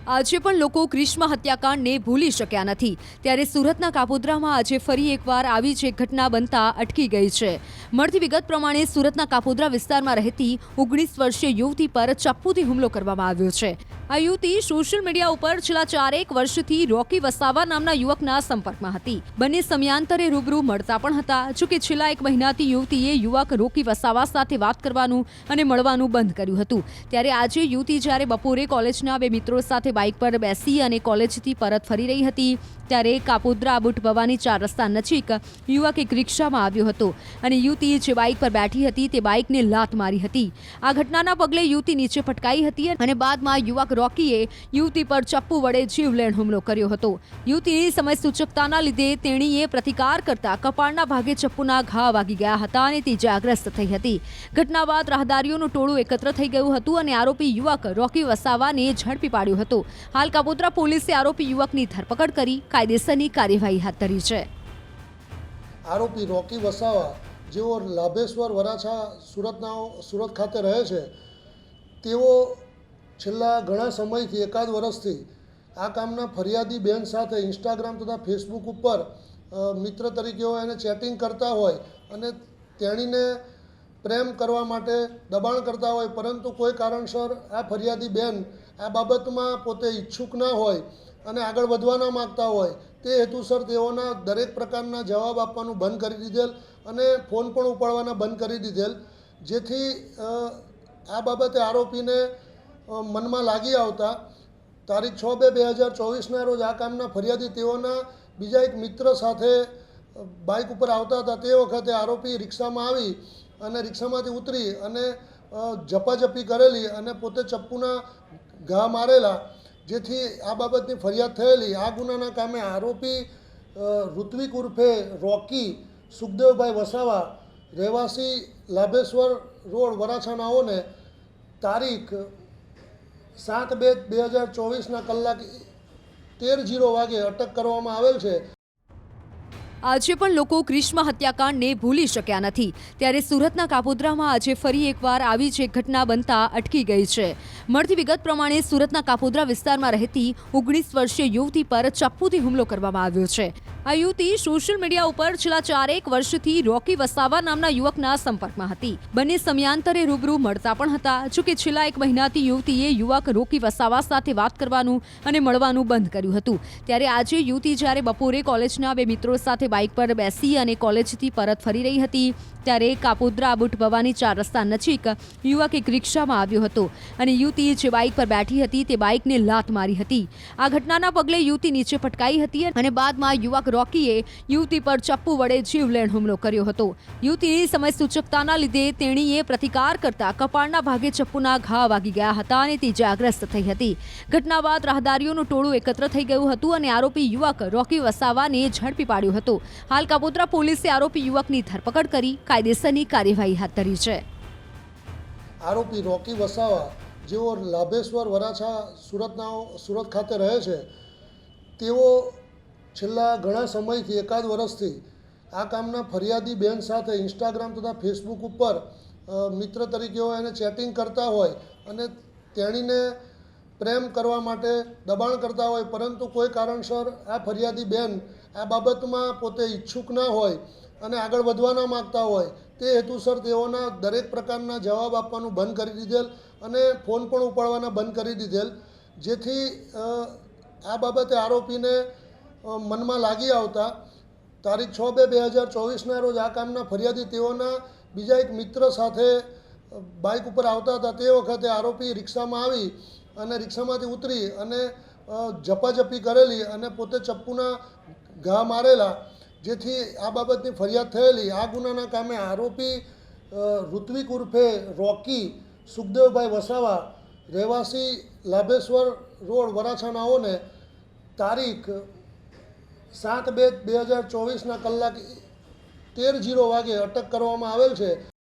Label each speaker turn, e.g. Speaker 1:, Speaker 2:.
Speaker 1: આજે પણ લોકો ગ્રીષ્મ હત્યાકાંડને ભૂલી શક્યા નથી ત્યારે સુરતના કાપોદ્રામાં આજે ફરી એકવાર આવી જ એક ઘટના બનતા અટકી ગઈ છે। મળતી વિગત પ્રમાણે સુરતના કાપોદ્રા વિસ્તારમાં રહેતી 19 વર્ષીય યુવતી પર ચપ્પુથી હુમલો કરવામાં આવ્યો છે। આ યુવતી સોશિયલ મીડિયા ઉપર છેલ્લા 4 વર્ષથી રોકી વસાવા નામના યુવકના સંપર્કમાં હતી। બંને સમયાંતરે રૂબરૂ મળતા પણ હતા। જોકે છેલ્લા 1 મહિનાથી યુવતીએ યુવક રોકી વસાવા સાથે વાત કરવાનું અને મળવાનું બંધ કર્યું હતું। ત્યારે આજે યુવતી જ્યારે બપોરે કોલેજના 2 મિત્રો સાથે બાઇક પર બેસી અને કોલેજથી પરત ફરી રહી હતી ત્યારે કાપોદ્રા બુટ ભવાની 4 રસ્તા નજીક યુવક એક રિક્ષામાં આવ્યો હતો અને યુવતી જે બાઇક પર બેઠી હતી તે બાઇકને લાત મારી હતી। આ ઘટનાના પગલે યુવતી નીચે પટકાઈ હતી અને બાદમાં યુવક રોકીએ યુવતી પર ચપ્પુ વડે જીવલેણ હુમલો કર્યો હતો। યુવતીની સમય સૂચકતાના લીધે તેણીએ પ્રતિકાર કરતા કપાળના ભાગે ચપ્પુના ઘા વાગી ગયા હતા અને તે ઇજાગ્રસ્ત થઈ હતી। ઘટના બાદ રાહદારીઓનું ટોળું એકત્ર થઈ ગયું હતું અને આરોપી યુવક રોકી વસાવાને ઝડપી પાડ્યો હતો। હાલ કાપોદ્રા પોલીસે આરોપી યુવકની ધરપકડ કરી કાયદેસરની કાર્યવાહી હાથ ધરી છે।
Speaker 2: આરોપી રોકી વસાવા જેઓ લાભેશ્વર વરાછા સુરત ખાતે રહે છે તેઓ છેલ્લા ઘણા સમયથી એકાદ વર્ષથી આ કામના ફરિયાદી બેન સાથે ઇન્સ્ટાગ્રામ તથા ફેસબુક ઉપર મિત્ર તરીકે હોય અને ચેટિંગ કરતા હોય અને તેણીને પ્રેમ કરવા માટે દબાણ કરતા હોય, પરંતુ કોઈ કારણસર આ ફરિયાદી બેન આ બાબતમાં પોતે ઈચ્છુક ના હોય અને આગળ વધવા ના માગતા હોય તે હેતુસર તેઓના દરેક પ્રકારના જવાબ આપવાનું બંધ કરી દીધેલ અને ફોન પણ ઉપાડવાના બંધ કરી દીધેલ, જેથી આ બાબતે આરોપીને મનમાં લાગી આવતા તારીખ 6/2/2024ના રોજ આ કામના ફરિયાદી તેઓના બીજા એક મિત્ર સાથે બાઇક ઉપર આવતા હતા। તે વખતે આરોપી રિક્ષામાં આવી અને રિક્ષામાંથી ઉતરી અને ઝપાઝપી કરેલી અને પોતે ચપ્પુના ઘા મારેલા, જેથી આ બાબતની ફરિયાદ થયેલી। આ ગુનાના કામે આરોપી ઋત્વિક ઉર્ફે રોકી સુખદેવભાઈ વસાવા રહેવાસી લાભેશ્વર રોડ વરાછાનાઓને તારીખ 7/2/2024ના કલાક 13:00 વાગે અટક કરવામાં આવેલ છે।
Speaker 1: આજે પણ લોકો ગ્રીષ્મ હત્યાકાંડને ભૂલી શક્યા નથી ત્યારે સુરતના કાપોદ્રામાં આજે ફરી એકવાર આવી જ એક ઘટના બનતા અટકી ગઈ છે। મળતી વિગત પ્રમાણે સુરતના કાપોદ્રા વિસ્તારમાં રહેતી 19 વર્ષીય યુવતી પર ચપ્પુથી હુમલો કરવામાં આવ્યો છે। આ યુવતી સોશિયલ મીડિયા ઉપર છેલ્લા 4 વર્ષથી રોકી વસાવા નામના યુવકના સંપર્કમાં હતી। બંને સમયાંતરે રૂબરૂ મળતા પણ હતા। જોકે છેલ્લા 1 મહિનાથી યુવતીએ યુવક રોકી વસાવા સાથે વાત કરવાનું અને મળવાનું બંધ કર્યું હતું। ત્યારે આજે યુવતી જ્યારે બપોરે કોલેજના 2 મિત્રો સાથે બાઇક પર બેસી અને કોલેજથી પરત ફરી રહી હતી ત્યારે કાપોદ્રા બુટ ભવાની 4 રસ્તા નજીક યુવક એક રિક્ષામાં આવ્યો હતો અને યુવતી જે બાઇક પર બેઠી હતી તે બાઇકને લાત મારી હતી। આ ઘટનાના પગલે યુવતી નીચે પટકાઈ હતી અને બાદમાં યુવક રોકીએ યુવતી પર ચપ્પુ વડે જીવલેણ હુમલો કર્યો હતો। યુવતીની સમય સૂચકતાના લીધે તેણીએ પ્રતિકાર કરતા કપાળના ભાગે ચપ્પુના ઘા વાગી ગયા હતા અને તે ઇજાગ્રસ્ત થઈ હતી। ઘટના બાદ રાહદારીઓનું ટોળું એકત્ર થઈ ગયું હતું અને આરોપી યુવક રોકી વસાવાને ઝડપી પાડ્યો હતો। હાલ કાપોદ્રા પોલીસે આરોપી યુવકની ધરપકડ કરી કાયદેસરની કાર્યવાહી હાથ ધરી છે।
Speaker 2: આરોપી રોકી વસાવા જેઓ લાભેશ્વર વરાછા સુરત ખાતે રહે છે તેઓ છેલ્લા ઘણા સમયથી એકાદ વર્ષથી આ કામના ફરિયાદી બેન સાથે ઇન્સ્ટાગ્રામ તથા ફેસબુક ઉપર મિત્ર તરીકે હોય અને ચેટિંગ કરતા હોય અને તેણીને પ્રેમ કરવા માટે દબાણ કરતા હોય, પરંતુ કોઈ કારણસર આ ફરિયાદી બેન આ બાબતમાં પોતે ઈચ્છુક ના હોય અને આગળ વધવા ના માગતા હોય તે હેતુસર તેઓના દરેક પ્રકારના જવાબ આપવાનું બંધ કરી દીધેલ અને ફોન પણ ઉપાડવાના બંધ કરી દીધેલ, જેથી આ બાબતે આરોપીને મનમાં લાગી આવતા તારીખ 6/2/2024ના રોજ આ કામના ફરિયાદી તેઓના બીજા એક મિત્ર સાથે બાઇક ઉપર આવતા હતા। તે વખતે આરોપી રિક્ષામાં આવી અને રિક્ષામાંથી ઉતરી અને ઝપાઝપી કરેલી અને પોતે ચપ્પુના ઘા મારેલા, જેથી આ બાબતની ફરિયાદ થયેલી। આ ગુનાના કામે આરોપી ઋત્વિક ઉર્ફે રોકી સુખદેવભાઈ વસાવા રહેવાસી લાભેશ્વર રોડ વરાછાનાઓને તારીખ 7/2/2024ના કલાક 13:00 વાગે અટક કરવામાં આવેલ છે।